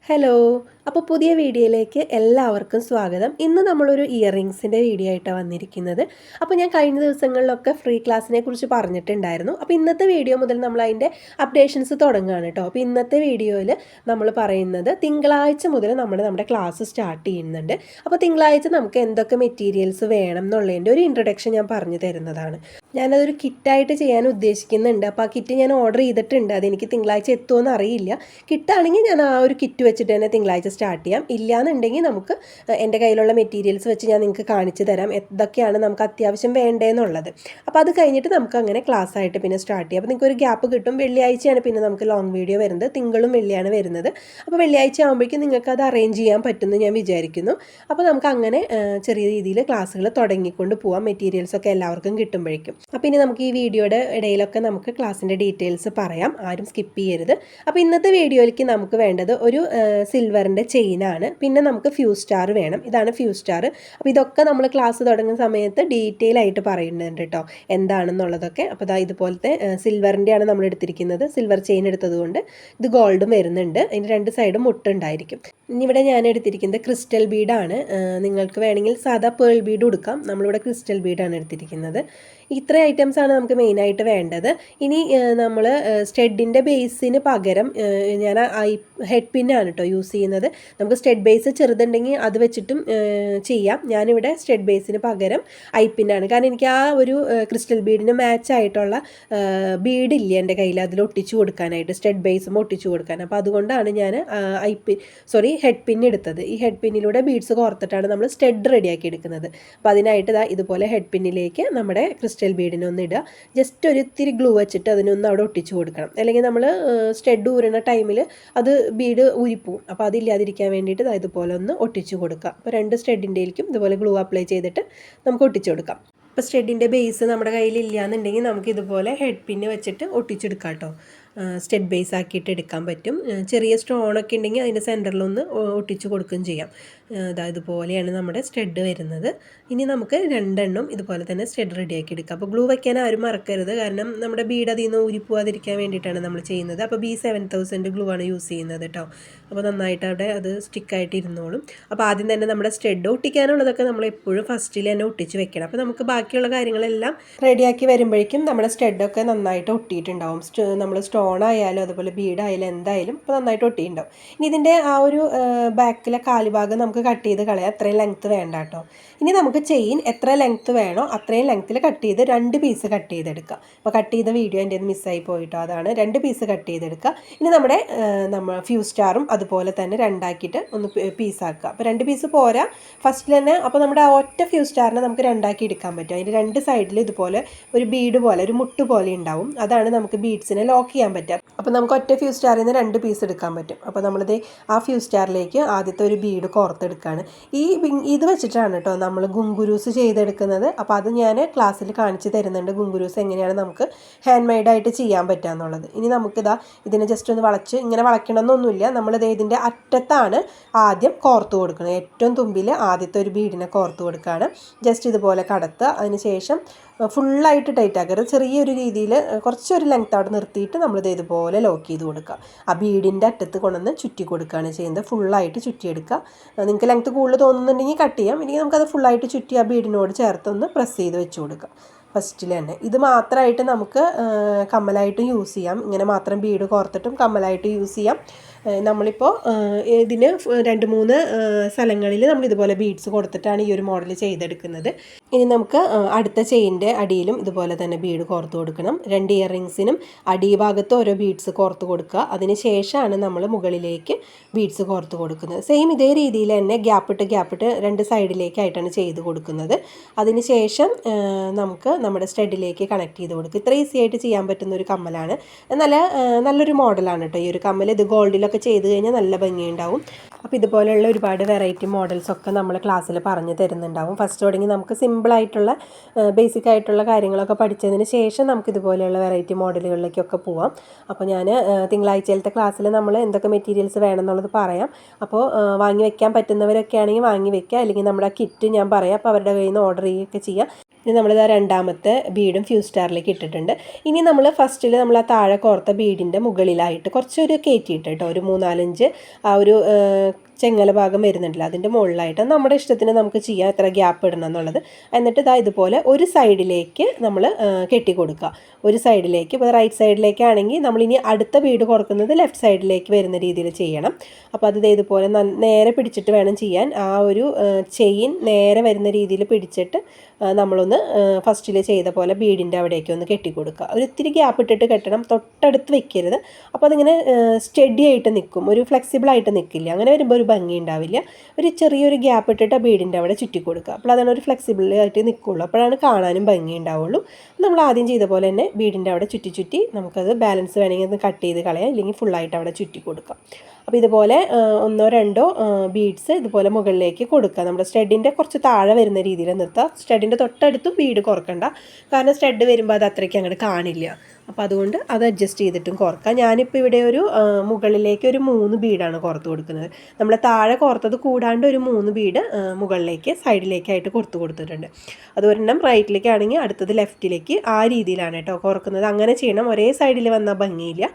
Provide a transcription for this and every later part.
Hello. അപ്പോൾ പുതിയ വീഡിയോയിലേക്ക് എല്ലാവർക്കും സ്വാഗതം. ഇന്ന് നമ്മളൊരു ഇയറിങ്സിൻ്റെ വീഡിയോ ആയിട്ടാണ് വന്നിരിക്കുന്നത്. അപ്പോൾ ഞാൻ കഴിഞ്ഞ ദിവസങ്ങളിലൊക്കെ ഫ്രീ ക്ലാസ്സിനെ കുറിച്ച് പറഞ്ഞിട്ടുണ്ടായിരുന്നു. അപ്പോൾ ഇന്നത്തെ വീഡിയോ മുതൽ നമ്മൾ അതിൻ്റെ അപ്ഡേഷൻസ് തുടങ്ങുകയാണ് കേട്ടോ. അപ്പോൾ ഇന്നത്തെ വീഡിയോയിൽ നമ്മൾ പറയുന്നത് തിങ്കളാഴ്ച മുതൽ നമ്മുടെ ക്ലാസ് സ്റ്റാർട്ട് ചെയ്യുന്നുണ്ട്. അപ്പോൾ തിങ്കളാഴ്ച നമുക്ക് എന്തൊക്കെ മെറ്റീരിയൽസ് വേണം എന്നുള്ളതിൻ്റെ ഒരു ഇൻട്രൊഡക്ഷൻ ഞാൻ പറഞ്ഞു തരുന്നതാണ്. ഞാനതൊരു കിറ്റായിട്ട് ചെയ്യാൻ ഉദ്ദേശിക്കുന്നുണ്ട്. അപ്പോൾ ആ കിറ്റ് ഞാൻ ഓർഡർ ചെയ്തിട്ടുണ്ട്. അതെനിക്ക് തിങ്കളാഴ്ച എത്തുമെന്ന് അറിയില്ല. കിട്ടാണെങ്കിൽ ഞാൻ ആ ഒരു കിറ്റ് വെച്ചിട്ട് തന്നെ തിങ്കളാഴ്ച സ്റ്റാർട്ട് ചെയ്യാം. ഇല്ലയെന്നുണ്ടെങ്കിൽ നമുക്ക് എൻ്റെ കയ്യിലുള്ള മെറ്റീരിയൽസ് വെച്ച് ഞാൻ നിങ്ങൾക്ക് കാണിച്ചു തരാം എന്തൊക്കെയാണ് നമുക്ക് അത്യാവശ്യം വേണ്ടതെന്നുള്ളത്. അപ്പോൾ അത് കഴിഞ്ഞിട്ട് നമുക്ക് അങ്ങനെ ക്ലാസ് ആയിട്ട് പിന്നെ സ്റ്റാർട്ട് ചെയ്യാം. അപ്പോൾ നിങ്ങൾക്ക് ഒരു ഗ്യാപ്പ് കിട്ടും. വെള്ളിയാഴ്ചയാണ് പിന്നെ നമുക്ക് ലോങ് വീഡിയോ വരുന്നത്. തിങ്കളും വെള്ളിയാണ് വരുന്നത്. അപ്പോൾ വെള്ളിയാഴ്ച ആകുമ്പോഴേക്കും നിങ്ങൾക്ക് അത് അറേഞ്ച് ചെയ്യാൻ പറ്റുമെന്ന് ഞാൻ വിചാരിക്കുന്നു. അപ്പോൾ നമുക്ക് അങ്ങനെ ചെറിയ രീതിയിൽ ക്ലാസ്സുകൾ തുടങ്ങിക്കൊണ്ട് പോവാം, മെറ്റീരിയൽസൊക്കെ എല്ലാവർക്കും കിട്ടുമ്പോഴേക്കും. അപ്പോൾ ഇനി നമുക്ക് ഈ വീഡിയോയുടെ ഇടയിലൊക്കെ നമുക്ക് ക്ലാസ്സിൻ്റെ ഡീറ്റെയിൽസ് പറയാം, ആരും സ്കിപ്പ് ചെയ്യരുത്. അപ്പോൾ ഇന്നത്തെ വീഡിയോയിലേക്ക് നമുക്ക് വേണ്ടത് ഒരു സിൽവറിൻ്റെ ചെയിനാണ്. പിന്നെ നമുക്ക് ഫ്യൂസ് സ്റ്റാർ വേണം. ഇതാണ് ഫ്യൂസ് സ്റ്റാർ. അപ്പോൾ ഇതൊക്കെ നമ്മൾ ക്ലാസ് തുടങ്ങുന്ന സമയത്ത് ഡീറ്റെയിൽ ആയിട്ട് പറയുന്നുണ്ട് കേട്ടോ, എന്താണെന്നുള്ളതൊക്കെ. അപ്പോൾ ഇതുപോലത്തെ സിൽവറിൻ്റെയാണ് നമ്മൾ എടുത്തിരിക്കുന്നത്. സിൽവർ ചെയിൻ എടുത്തതുകൊണ്ട് ഇത് ഗോൾഡും വരുന്നുണ്ട്. അതിൻ്റെ രണ്ട് സൈഡും മുട്ടുണ്ടായിരിക്കും. ഇനി ഇവിടെ ഞാൻ എടുത്തിരിക്കുന്നത് ക്രിസ്റ്റൽ ബീഡാണ്. നിങ്ങൾക്ക് വേണമെങ്കിൽ സാധാ പേൾ ബീഡ് കൊടുക്കാം. നമ്മളിവിടെ ക്രിസ്റ്റൽ ബീഡാണ് എടുത്തിരിക്കുന്നത്. ഇത്ര ഐറ്റംസാണ് നമുക്ക് മെയിനായിട്ട് വേണ്ടത്. ഇനി നമ്മൾ സ്റ്റഡിൻ്റെ ബേസിന് പകരം ഞാൻ ഹെഡ് പിന്നാണ് കേട്ടോ യൂസ് ചെയ്യുന്നത്. നമുക്ക് സ്റ്റഡ് ബേസ് ചെറുതുണ്ടെങ്കിൽ അത് വെച്ചിട്ടും ചെയ്യാം. ഞാനിവിടെ സ്റ്റഡ് ബേസിന് പകരം പിന്നാണ്. കാരണം എനിക്ക് ആ ഒരു ക്രിസ്റ്റൽ ബീഡിന് മാച്ച് ആയിട്ടുള്ള ബീഡില്ല എൻ്റെ കയ്യിൽ, അതിൽ ഒട്ടിച്ചു കൊടുക്കാനായിട്ട്, സ്റ്റഡ് ബേസും ഒട്ടിച്ചു കൊടുക്കാൻ. അപ്പോൾ അതുകൊണ്ടാണ് ഞാൻ ഹെഡ് പിൻ എടുത്തത്. ഈ ഹെഡ് പിന്നിലൂടെ ബീഡ്സ് കോർത്തിട്ടാണ് നമ്മൾ സ്റ്റഡ് റെഡിയാക്കി എടുക്കുന്നത്. അപ്പോൾ അതിനായിട്ട് ഇതുപോലെ ഹെഡ് പിന്നിലേക്ക് നമ്മുടെ ക്രിസ്റ്റൽ ബീഡിനൊന്ന് ഇടുക. ജസ്റ്റ് ഒരു ഇത്തിരി ഗ്ലൂ വെച്ചിട്ട് അതിനൊന്ന് അവിടെ ഒട്ടിച്ചു കൊടുക്കണം. അല്ലെങ്കിൽ നമ്മൾ സ്റ്റഡ് ഊരുന്ന ടൈമിൽ അത് ബീഡ് ഊരിപ്പോവും. അപ്പോൾ അതില്ലാതിരിക്കാൻ വേണ്ടിയിട്ട് ഇതുപോലെ ഒന്ന് ഒട്ടിച്ചു കൊടുക്കുക. അപ്പോൾ രണ്ട് സ്റ്റഡിൻ്റെയിലേക്കും ഇതുപോലെ ഗ്ലൂ അപ്ലൈ ചെയ്തിട്ട് നമുക്ക് ഒട്ടിച്ചു കൊടുക്കാം. ഇപ്പോൾ സ്റ്റഡിൻ്റെ ബേസ് നമ്മുടെ കയ്യിൽ ഇല്ലയെന്നുണ്ടെങ്കിൽ നമുക്ക് ഇതുപോലെ ഹെഡ് പിന്ന് വെച്ചിട്ട് ഒട്ടിച്ചെടുക്കാം കേട്ടോ. സ്റ്റഡ് ബേസ് ആക്കിയിട്ട് എടുക്കാൻ പറ്റും. ചെറിയ സ്റ്റോണൊക്കെ ഉണ്ടെങ്കിൽ അതിൻ്റെ സെൻറ്ററിലൊന്ന് ഒട്ടിച്ച് കൊടുക്കുകയും ചെയ്യാം. ഇതുപോലെയാണ് നമ്മുടെ സ്റ്റഡ് വരുന്നത്. ഇനി നമുക്ക് രണ്ടെണ്ണം ഇതുപോലെ തന്നെ സ്റ്റഡ് റെഡിയാക്കി എടുക്കാം. അപ്പോൾ ഗ്ലൂ വയ്ക്കാൻ ആരും മറക്കരുത്, കാരണം നമ്മുടെ ബീഡ് അതിൽ നിന്ന് ഊരിപ്പോവാതിരിക്കാൻ വേണ്ടിയിട്ടാണ് നമ്മൾ ചെയ്യുന്നത്. അപ്പോൾ B7000 ഗ്ലൂ ആണ് യൂസ് ചെയ്യുന്നത് കേട്ടോ. അപ്പോൾ നന്നായിട്ട് അവിടെ അത് സ്റ്റിക്കായിട്ട് ഇരുന്നോളും. അപ്പോൾ ആദ്യം തന്നെ നമ്മുടെ സ്റ്റഡ് ഒട്ടിക്കാനുള്ളതൊക്കെ നമ്മൾ എപ്പോഴും ഫസ്റ്റിൽ തന്നെ ഒട്ടിച്ച് വെക്കണം. അപ്പോൾ നമുക്ക് ബാക്കിയുള്ള കാര്യങ്ങളെല്ലാം റെഡിയാക്കി വരുമ്പോഴേക്കും നമ്മുടെ സ്റ്റഡൊക്കെ നന്നായിട്ട് ഒട്ടിയിട്ടുണ്ടാവും. നമ്മൾ സ്റ്റോണായാലും അതുപോലെ ബീഡായാലും എന്തായാലും ഇപ്പോൾ നന്നായിട്ട് ഒട്ടിയിട്ടുണ്ടാവും. ഇനി ഇതിൻ്റെ ആ ഒരു ബാക്കിലെ കാലുഭാഗം നമുക്ക് കട്ട് ചെയ്ത് കളയാം. അത്രയും ലെങ്ത്ത് വേണ്ട കേട്ടോ. ഇനി നമുക്ക് ചെയിൻ എത്ര ലെങ്ത്ത് വേണോ അത്രയും ലെങ്ത്തിൽ കട്ട് ചെയ്ത് 2 പീസ് കട്ട് ചെയ്തെടുക്കുക. അപ്പോൾ കട്ട് ചെയ്ത വീഡിയോ എൻ്റെ മിസ്സായി പോയിട്ടോ, അതാണ് 2 പീസ് കട്ട് ചെയ്തെടുക്കുക. ഇനി നമ്മുടെ ഫ്യൂസ് സ്റ്റാറും അതുപോലെ തന്നെ രണ്ടാക്കിയിട്ട് ഒന്ന് പീസാക്കുക. അപ്പോൾ 2 പീസ് പോരാ ഫസ്റ്റിൽ തന്നെ. അപ്പോൾ നമ്മുടെ ആ ഒറ്റ ഫ്യൂസ് സ്റ്റാറിനെ നമുക്ക് രണ്ടാക്കി എടുക്കാൻ പറ്റും. അതിൻ്റെ രണ്ട് സൈഡിൽ ഇതുപോലെ ഒരു ബീഡ് പോലെ, ഒരു മുട്ട് പോലെ ഉണ്ടാവും. അതാണ് നമുക്ക് ബീഡ്സിനെ ലോക്ക് ചെയ്യാൻ പറ്റുക. അപ്പോൾ നമുക്ക് ഒറ്റ ഫ്യൂസ് സ്റ്റാറിൽ നിന്ന് 2 പീസ് എടുക്കാൻ പറ്റും. അപ്പോൾ നമ്മളിത് ആ ഫ്യൂസ് സ്റ്റാറിലേക്ക് ആദ്യത്തെ ഒരു ബീഡ് കോർത്തെടുക്കുകയാണ്. ഇത് വെച്ചിട്ടാണ് കേട്ടോ നമ്മൾ ഗുങ്കുരൂസ് ചെയ്തെടുക്കുന്നത്. അപ്പോൾ അത് ഞാൻ ക്ലാസ്സിൽ കാണിച്ച് തരുന്നുണ്ട്, ഗുങ്കുരൂസ് എങ്ങനെയാണ് നമുക്ക് ഹാൻഡ് മെയ്ഡായിട്ട് ചെയ്യാൻ പറ്റുക എന്നുള്ളത്. ഇനി ഇതിനെ ജസ്റ്റ് ഒന്ന് വളച്ച്, ഇങ്ങനെ വളയ്ക്കണമെന്നൊന്നുമില്ല. നമ്മളിത് ഇതിൻ്റെ അറ്റത്താണ് ആദ്യം കോർത്ത് കൊടുക്കുന്നത്. ഏറ്റവും തുമ്പിൽ ആദ്യത്തെ ഒരു ബീഡിനെ കോർത്ത് കൊടുക്കുകയാണ്. ജസ്റ്റ് ഇതുപോലെ കടത്തുക. അതിന് ശേഷം ഫുള്ളായിട്ട് ടൈറ്റ് ആക്കരുത്. ചെറിയൊരു രീതിയിൽ കുറച്ചൊരു ലെങ്ത് അവിടെ നിർത്തിയിട്ട് നമ്മളിത് ഇതുപോലെ ലോക്ക് ചെയ്ത് കൊടുക്കുക. ആ ബീഡിൻ്റെ അറ്റത്ത് കൊണ്ടുവന്ന് ചുറ്റി കൊടുക്കുകയാണ് ചെയ്യുന്നത്. ഫുള്ളായിട്ട് ചുറ്റിയെടുക്കുക. നിങ്ങൾക്ക് ലെങ്ത്ത് കൂടുതൽ തോന്നുന്നുണ്ടെങ്കിൽ കട്ട് ചെയ്യാം. ഇല്ലെങ്കിൽ നമുക്കത് ഫുള്ളായിട്ട് ചുറ്റി ആ ബീഡിനോട് ചേർത്തൊന്ന് പ്രസ് ചെയ്ത് വെച്ച് കൊടുക്കുക ഫസ്റ്റിൽ തന്നെ. ഇത് മാത്രമായിട്ട് നമുക്ക് കമ്മലായിട്ടും യൂസ് ചെയ്യാം. ഇങ്ങനെ മാത്രം ബീഡ് കോർത്തിട്ടും കമ്മലായിട്ട് യൂസ് ചെയ്യാം. നമ്മളിപ്പോൾ ഇതിന് 2-3 സ്ഥലങ്ങളിൽ നമ്മൾ ഇതുപോലെ ബീഡ്സ് കൊടുത്തിട്ടാണ് ഈ ഒരു മോഡൽ ചെയ്തെടുക്കുന്നത്. ഇനി നമുക്ക് അടുത്ത ചെയിൻ്റെ അടിയിലും ഇതുപോലെ തന്നെ ബീഡ് കോർത്ത് കൊടുക്കണം. 2 ഇയറിങ്സിനും അടിഭാഗത്ത് ഓരോ ബീഡ്സ് കോർത്ത് കൊടുക്കുക. അതിന് ശേഷമാണ് നമ്മൾ മുകളിലേക്ക് ബീഡ്സ് കോർത്ത് കൊടുക്കുന്നത്. സെയിം ഇതേ രീതിയിൽ തന്നെ ഗ്യാപ്പിട്ട് 2 സൈഡിലേക്കായിട്ടാണ് ചെയ്ത് കൊടുക്കുന്നത്. അതിന് ശേഷം നമുക്ക് നമ്മുടെ സ്റ്റഡിലേക്ക് കണക്ട് ചെയ്ത് കൊടുക്കുക. ഇത്ര ഈസി ആയിട്ട് ചെയ്യാൻ പറ്റുന്ന ഒരു കമ്മലാണ്. നല്ലൊരു മോഡലാണ് കേട്ടോ ഈ ഒരു കമ്മൽ. ഇത് ഗോൾഡിലൊക്കെ ചെയ്ത് കഴിഞ്ഞാൽ നല്ല ഭംഗിയുണ്ടാവും. അപ്പോൾ ഇതുപോലെയുള്ള ഒരുപാട് വെറൈറ്റി മോഡൽസൊക്കെ നമ്മൾ ക്ലാസ്സിൽ പറഞ്ഞു തരുന്നുണ്ടാവും. ഫസ്റ്റ് തുടങ്ങി നമുക്ക് സിമ്പിളായിട്ടുള്ള ബേസിക് ആയിട്ടുള്ള കാര്യങ്ങളൊക്കെ പഠിച്ചതിന് ശേഷം നമുക്ക് ഇതുപോലെയുള്ള വെറൈറ്റി മോഡലുകളിലേക്കൊക്കെ പോവാം. അപ്പോൾ ഞാൻ തിങ്കളാഴ്ചയിലത്തെ ക്ലാസ്സിൽ നമ്മൾ എന്തൊക്കെ മെറ്റീരിയൽസ് വേണമെന്നുള്ളത് പറയാം. അപ്പോൾ വാങ്ങി വെക്കാൻ പറ്റുന്നവരൊക്കെ ആണെങ്കിൽ വാങ്ങി വെക്കുക. അല്ലെങ്കിൽ നമ്മുടെ കിറ്റ് ഞാൻ പറയാം. അപ്പോൾ അവരുടെ കയ്യിൽ നിന്ന് ഓർഡർ ചെയ്യുകയൊക്കെ ചെയ്യാം. ഇനി നമ്മളിതാ രണ്ടാമത്തെ ബീഡും ഫ്യൂസ് സ്റ്റാറിലേക്ക് ഇട്ടിട്ടുണ്ട്. ഇനി നമ്മൾ ഫസ്റ്റിൽ നമ്മൾ ആ താഴെ കോർത്ത ബീഡിൻ്റെ മുകളിലായിട്ട് കുറച്ചൊരു കയറ്റിയിട്ട് കേട്ടോ, ഒരു 3-4 ആ ഒരു ചെങ്ങല ഭാഗം വരുന്നുണ്ടല്ലോ അതിൻ്റെ മുകളിലായിട്ട് നമ്മുടെ ഇഷ്ടത്തിന് നമുക്ക് ചെയ്യാം എത്ര ഗ്യാപ്പ് ഇടണം എന്നുള്ളത്. എന്നിട്ട് ഇതാ ഇതുപോലെ ഒരു സൈഡിലേക്ക് നമ്മൾ കെട്ടി കൊടുക്കുക. ഒരു സൈഡിലേക്ക്, ഇപ്പോൾ റൈറ്റ് സൈഡിലേക്കാണെങ്കിൽ നമ്മളിനി അടുത്ത ബീഡ് കൊടുക്കുന്നത് ലെഫ്റ്റ് സൈഡിലേക്ക് വരുന്ന രീതിയിൽ ചെയ്യണം. അപ്പോൾ അത് ഇതുപോലെ നേരെ പിടിച്ചിട്ട് വേണം ചെയ്യാൻ. ആ ഒരു ചെയിൻ നേരെ വരുന്ന രീതിയിൽ പിടിച്ചിട്ട് നമ്മളൊന്ന് ഫസ്റ്റിൽ ചെയ്ത പോലെ ബീഡിൻ്റെ അവിടേക്ക് ഒന്ന് കെട്ടിക്കൊടുക്കുക. ഒരു ഇത്തിരി ഗ്യാപ്പ് ഇട്ടിട്ട് കെട്ടണം, തൊട്ടടുത്ത് വെക്കരുത്. അപ്പോൾ അതിങ്ങനെ സ്റ്റഡി ആയിട്ട് നിൽക്കും, ഒരു ഫ്ലെക്സിബിളായിട്ട് നിൽക്കില്ല. അങ്ങനെ വരുമ്പോൾ ഒരു ഭംഗി ഉണ്ടാവില്ല. ഒരു ചെറിയൊരു ഗ്യാപ്പ് ഇട്ടിട്ട് ബീഡിൻ്റെ അവിടെ ചുറ്റി കൊടുക്കുക. അപ്പോൾ അതാണ് ഒരു ഫ്ലെക്സിബിളായിട്ട് നിൽക്കുള്ളൂ, അപ്പോഴാണ് കാണാനും ഭംഗി ഉണ്ടാവുള്ളൂ. നമ്മൾ ആദ്യം ചെയ്ത പോലെ തന്നെ ബീഡിൻ്റെ അവിടെ ചുറ്റി നമുക്കത് ബാലൻസ് വേണമെങ്കിൽ ഒന്ന് കട്ട് ചെയ്ത് കളയാം, ഇല്ലെങ്കിൽ ഫുള്ളായിട്ട് അവിടെ ചുറ്റി കൊടുക്കാം. അപ്പോൾ ഇതുപോലെ 1-2 ബീഡ്സ് ഇതുപോലെ മുകളിലേക്ക് കൊടുക്കുക. നമ്മുടെ സ്റ്റഡിൻ്റെ കുറച്ച് താഴെ വരുന്ന രീതിയിൽ നിർത്തുക. സ്റ്റഡിൻ്റെ തൊട്ടടുത്തും ബീഡ് കുറക്കണ്ട, കാരണം സ്റ്റഡ് വരുമ്പോൾ അത് അത്രയ്ക്ക് അങ്ങോട്ട് കാണില്ല. അപ്പോൾ അതുകൊണ്ട് അത് അഡ്ജസ്റ്റ് ചെയ്തിട്ടും കുറക്കാം. ഞാനിപ്പോൾ ഇവിടെ ഒരു മുകളിലേക്ക് ഒരു 3 ബീഡാണ് കോർത്ത് കൊടുക്കുന്നത്. നമ്മൾ താഴെ കോർത്തത് കൂടാണ്ട് ഒരു 3 ബീഡ് മുകളിലേക്ക് സൈഡിലേക്കായിട്ട് കോർത്ത് കൊടുത്തിട്ടുണ്ട്. അത് ഒരെണ്ണം റൈറ്റിലേക്കാണെങ്കിൽ അടുത്തത് ലെഫ്റ്റിലേക്ക്, ആ രീതിയിലാണ് കേട്ടോ കോർക്കുന്നത്. അങ്ങനെ ചെയ്യണം, ഒരേ സൈഡിൽ വന്നാൽ ഭംഗിയില്ല.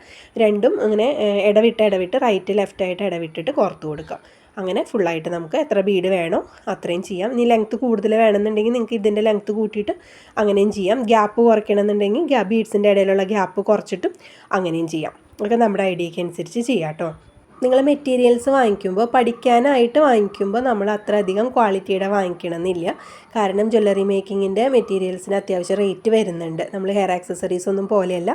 രണ്ടും അങ്ങനെ ഇടവിട്ട് റൈറ്റ് ലെഫ്റ്റായിട്ട് ഇടവിട്ടിട്ട് കോർത്ത് കൊടുക്കാം. അങ്ങനെ ഫുള്ളായിട്ട് നമുക്ക് എത്ര ബീഡ് വേണോ അത്രയും ചെയ്യാം. ഇനി ലെങ്ത്ത് കൂടുതൽ വേണമെന്നുണ്ടെങ്കിൽ നിങ്ങൾക്ക് ഇതിൻ്റെ ലെങ്ത്ത് കൂട്ടിയിട്ട് അങ്ങനെയും ചെയ്യാം. ഗ്യാപ്പ് കുറയ്ക്കണമെന്നുണ്ടെങ്കിൽ ബീഡ്സിൻ്റെ ഇടയിലുള്ള ഗ്യാപ്പ് കുറച്ചിട്ടും അങ്ങനെയും ചെയ്യാം. അതൊക്കെ നമ്മുടെ ഐഡിയയ്ക്ക് അനുസരിച്ച് ചെയ്യാം കേട്ടോ. നിങ്ങൾ മെറ്റീരിയൽസ് വാങ്ങിക്കുമ്പോൾ പഠിക്കാനായിട്ട് വാങ്ങിക്കുമ്പോൾ നമ്മൾ അത്ര അധികം ക്വാളിറ്റിയുടെ വാങ്ങിക്കണമെന്നില്ല. കാരണം ജ്വല്ലറി മേക്കിങ്ങിൻ്റെ മെറ്റീരിയൽസിന് അത്യാവശ്യം റേറ്റ് വരുന്നുണ്ട്. നമ്മൾ ഹെയർ ആക്സസറീസ് ഒന്നും പോലെയല്ല,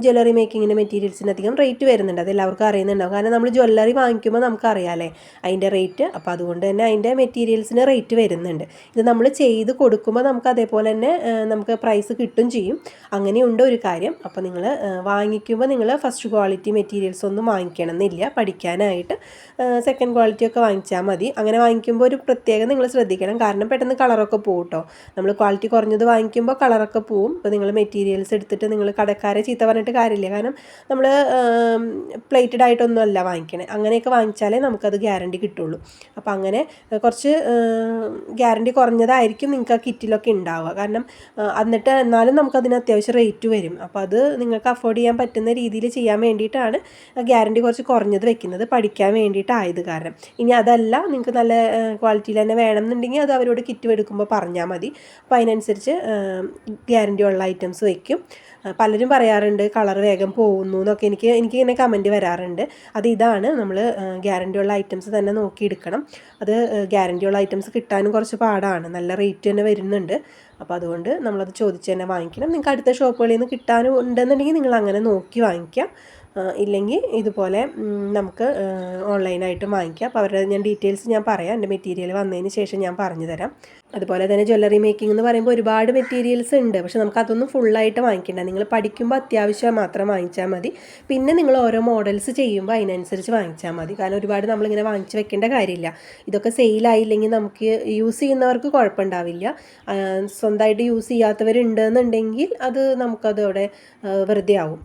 ജ്വല്ലറി മേക്കിങ്ങിൻ്റെ മെറ്റീരിയൽസിന് അധികം റേറ്റ് വരുന്നുണ്ട്. അത് എല്ലാവർക്കും അറിയുന്നുണ്ടാവും. കാരണം നമ്മൾ ജ്വല്ലറി വാങ്ങിക്കുമ്പോൾ നമുക്കറിയാമല്ലേ അതിൻ്റെ റേറ്റ്. അപ്പോൾ അതുകൊണ്ട് തന്നെ അതിൻ്റെ മെറ്റീരിയൽസിന് റേറ്റ് വരുന്നുണ്ട്. ഇത് നമ്മൾ ചെയ്ത് കൊടുക്കുമ്പോൾ നമുക്ക് അതേപോലെ തന്നെ നമുക്ക് പ്രൈസ് കിട്ടും ചെയ്യും. അങ്ങനെയുണ്ട് ഒരു കാര്യം. അപ്പോൾ നിങ്ങൾ വാങ്ങിക്കുമ്പോൾ നിങ്ങൾ ഫസ്റ്റ് ക്വാളിറ്റി മെറ്റീരിയൽസ് ഒന്നും വാങ്ങിക്കണം എന്നില്ല. പഠിക്കാനായിട്ട് സെക്കൻഡ് ക്വാളിറ്റി ഒക്കെ വാങ്ങിച്ചാൽ മതി. അങ്ങനെ വാങ്ങിക്കുമ്പോൾ ഒരു പ്രത്യേകം നിങ്ങൾ ശ്രദ്ധിക്കണം, കാരണം പെട്ടെന്ന് കളറൊക്കെ പോവും കേട്ടോ. നമ്മൾ ക്വാളിറ്റി കുറഞ്ഞത് വാങ്ങിക്കുമ്പോൾ കളറൊക്കെ പോവും. ഇപ്പോൾ നിങ്ങൾ മെറ്റീരിയൽസ് എടുത്തിട്ട് നിങ്ങൾ കടക്കാരെ ചീത്ത പറഞ്ഞിട്ട് കാര്യമില്ല. കാരണം നമ്മൾ പ്ലേറ്റഡ് ആയിട്ടൊന്നും അല്ല വാങ്ങിക്കണേ. അങ്ങനെയൊക്കെ വാങ്ങിച്ചാലേ നമുക്കത് ഗ്യാരണ്ടി കിട്ടുള്ളൂ. അപ്പോൾ അങ്ങനെ കുറച്ച് ഗ്യാരണ്ടി കുറഞ്ഞതായിരിക്കും നിങ്ങൾക്ക് ആ കിറ്റിലൊക്കെ ഉണ്ടാവുക. കാരണം എന്നിട്ട് എന്നാലും നമുക്കതിന് അത്യാവശ്യം റേറ്റ് വരും. അപ്പോൾ അത് നിങ്ങൾക്ക് അഫോർഡ് ചെയ്യാൻ പറ്റുന്ന രീതിയിൽ ചെയ്യാൻ വേണ്ടിയിട്ടാണ് ഗ്യാരണ്ടി കുറച്ച് കുറഞ്ഞത് വെക്കുന്നത്, പഠിക്കാൻ വേണ്ടിയിട്ടായത് കാരണം. ഇനി അതല്ല നിങ്ങൾക്ക് നല്ല ക്വാളിറ്റിയിൽ തന്നെ വേണമെന്നുണ്ടെങ്കിൽ അത് അവരോട് കിറ്റ് എടുക്കുമ്പോൾ പറഞ്ഞാൽ മതി. അപ്പോൾ അതിനനുസരിച്ച് ഗ്യാരണ്ടി ഉള്ള ഐറ്റംസ് വയ്ക്കും. പലരും പറയാറുണ്ട് കളർ വേഗം പോകുന്നു എന്നൊക്കെ, എനിക്കിങ്ങനെ കമൻറ്റ് വരാറുണ്ട്. അത് ഇതാണ്, നമ്മൾ ഗ്യാരണ്ടി ഉള്ള ഐറ്റംസ് തന്നെ നോക്കി എടുക്കണം. അത് ഗ്യാരണ്ടി ഉള്ള ഐറ്റംസ് കിട്ടാനും കുറച്ച് പാടാണ്, നല്ല റേറ്റ് തന്നെ വരുന്നുണ്ട്. അപ്പോൾ അതുകൊണ്ട് നമ്മളത് ചോദിച്ച് തന്നെ വാങ്ങിക്കണം. നിങ്ങൾക്ക് അടുത്ത ഷോപ്പുകളിൽ നിന്ന് കിട്ടാനും ഉണ്ടെന്നുണ്ടെങ്കിൽ നിങ്ങൾ അങ്ങനെ നോക്കി വാങ്ങിക്കാം. ഇല്ലെങ്കിൽ ഇതുപോലെ നമുക്ക് ഓൺലൈനായിട്ടും വാങ്ങിക്കാം. അപ്പോൾ അവരുടെ ഡീറ്റെയിൽസ് ഞാൻ പറയാം, എൻ്റെ മെറ്റീരിയൽ വന്നതിന് ശേഷം ഞാൻ പറഞ്ഞു തരാം. അതുപോലെ തന്നെ ജ്വല്ലറി മേക്കിംഗ് എന്ന് പറയുമ്പോൾ ഒരുപാട് മെറ്റീരിയൽസ് ഉണ്ട്. പക്ഷെ നമുക്കതൊന്നും ഫുള്ളായിട്ട് വാങ്ങിക്കണ്ട. നിങ്ങൾ പഠിക്കുമ്പോൾ അത്യാവശ്യം മാത്രം വാങ്ങിച്ചാൽ മതി. പിന്നെ നിങ്ങൾ ഓരോ മോഡൽസ് ചെയ്യുമ്പോൾ അതിനനുസരിച്ച് വാങ്ങിച്ചാൽ മതി. കാരണം ഒരുപാട് നമ്മളിങ്ങനെ വാങ്ങിച്ച് വെക്കേണ്ട കാര്യമില്ല. ഇതൊക്കെ സെയിലായില്ലെങ്കിൽ നമുക്ക് യൂസ് ചെയ്യുന്നവർക്ക് കുഴപ്പമുണ്ടാവില്ല. സ്വന്തമായിട്ട് യൂസ് ചെയ്യാത്തവരുണ്ടെന്നുണ്ടെങ്കിൽ അത് നമുക്കത് അവിടെ വെറുതെ ആവും.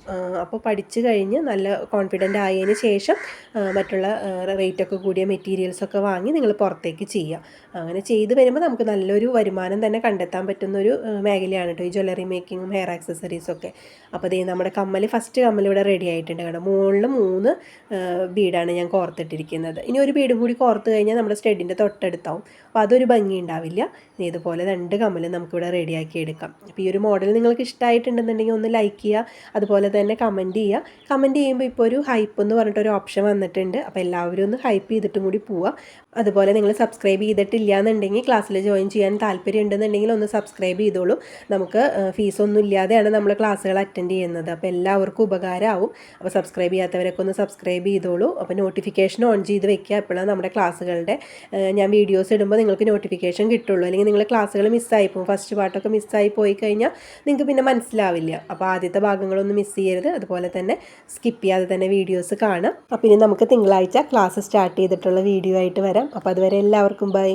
അപ്പോൾ പഠിച്ചു കഴിഞ്ഞ് നല്ല കോൺഫിഡൻ്റ് ആയതിന് ശേഷം മറ്റുള്ള റേറ്റൊക്കെ കൂടിയ മെറ്റീരിയൽസൊക്കെ വാങ്ങി നിങ്ങൾ പുറത്തേക്ക് ചെയ്യുക. അങ്ങനെ ചെയ്ത് വരുമ്പോൾ നമുക്ക് നല്ലൊരു വരുമാനം തന്നെ കണ്ടെത്താൻ പറ്റുന്നൊരു മേഖലയാണ് കേട്ടോ ഈ ജ്വല്ലറി മേക്കിങ്ങും ഹെയർ ആക്സസറീസും ഒക്കെ. അപ്പോൾ ദേ നമ്മുടെ ഫസ്റ്റ് കമ്മൽ ഇവിടെ റെഡി ആയിട്ടുണ്ട്. കേട്ടോ, മുകളിൽ 3 ബീഡാണ് ഞാൻ കോർത്തിട്ടിരിക്കുന്നത്. ഇനി ഒരു ബീഡും കൂടി കോർത്ത് കഴിഞ്ഞാൽ നമ്മുടെ സ്റ്റഡിൻ്റെ തൊട്ടടുത്താവും. അപ്പോൾ അതൊരു ഭംഗി ഉണ്ടാവില്ല. ഇതുപോലെ 2 കമ്മൽ നമുക്കിവിടെ റെഡിയാക്കി എടുക്കാം. അപ്പോൾ ഈ ഒരു മോഡൽ നിങ്ങൾക്ക് ഇഷ്ടമായിട്ടുണ്ടെന്നുണ്ടെങ്കിൽ ഒന്ന് ലൈക്ക് ചെയ്യുക, അതുപോലെ തന്നെ കമൻറ്റ് ചെയ്യുക. കമൻറ്റ് ചെയ്യുമ്പോൾ ഇപ്പോൾ ഒരു ഹൈപ്പ് എന്ന് പറഞ്ഞിട്ടൊരു ഓപ്ഷൻ വന്നിട്ടുണ്ട്. അപ്പോൾ എല്ലാവരും ഒന്ന് ഹൈപ്പ് ചെയ്തിട്ടും കൂടി പോവുക. അതുപോലെ നിങ്ങൾ സബ്സ്ക്രൈബ് ചെയ്തിട്ടില്ല എന്നുണ്ടെങ്കിൽ, ക്ലാസ്സിൽ ജോയിൻ ചെയ്യാൻ താല്പര്യം ഉണ്ടെന്നുണ്ടെങ്കിൽ ഒന്ന് സബ്സ്ക്രൈബ് ചെയ്തോളൂ. നമുക്ക് ഫീസൊന്നും ഇല്ലാതെയാണ് നമ്മൾ ക്ലാസ്സുകൾ അറ്റൻഡ് ചെയ്യുന്നത്. അപ്പോൾ എല്ലാവർക്കും ഉപകാരമാവും. അപ്പോൾ സബ്സ്ക്രൈബ് ചെയ്യാത്തവരൊക്കെ ഒന്ന് സബ്സ്ക്രൈബ് ചെയ്തോളൂ. അപ്പോൾ നോട്ടിഫിക്കേഷൻ ഓൺ ചെയ്ത് വെക്കുക. എപ്പോഴാണ് നമ്മുടെ ക്ലാസ്സുകളുടെ ഞാൻ വീഡിയോസ് ഇടുമ്പോൾ നിങ്ങൾക്ക് നോട്ടിഫിക്കേഷൻ കിട്ടുള്ളൂ. അല്ലെങ്കിൽ നിങ്ങൾ ക്ലാസ്സുകൾ മിസ്സായി പോകും. ഫസ്റ്റ് പാർട്ടൊക്കെ മിസ്സായി പോയി കഴിഞ്ഞാൽ നിങ്ങൾക്ക് പിന്നെ മനസ്സിലാവില്ല. അപ്പോൾ ആദ്യത്തെ ഭാഗങ്ങളൊന്നും മിസ് ചെയ്യരുത്. അതുപോലെ തന്നെ സ്കിപ്പ് ചെയ്യാതെ തന്നെ വീഡിയോസ് കാണാം. അപ്പോൾ ഇനി നമുക്ക് തിങ്കളാഴ്ച ക്ലാസ് സ്റ്റാർട്ട് ചെയ്തിട്ടുള്ള വീഡിയോ ആയിട്ട് വരാം. അപ്പോൾ അതുവരെ എല്ലാവർക്കും ബൈ.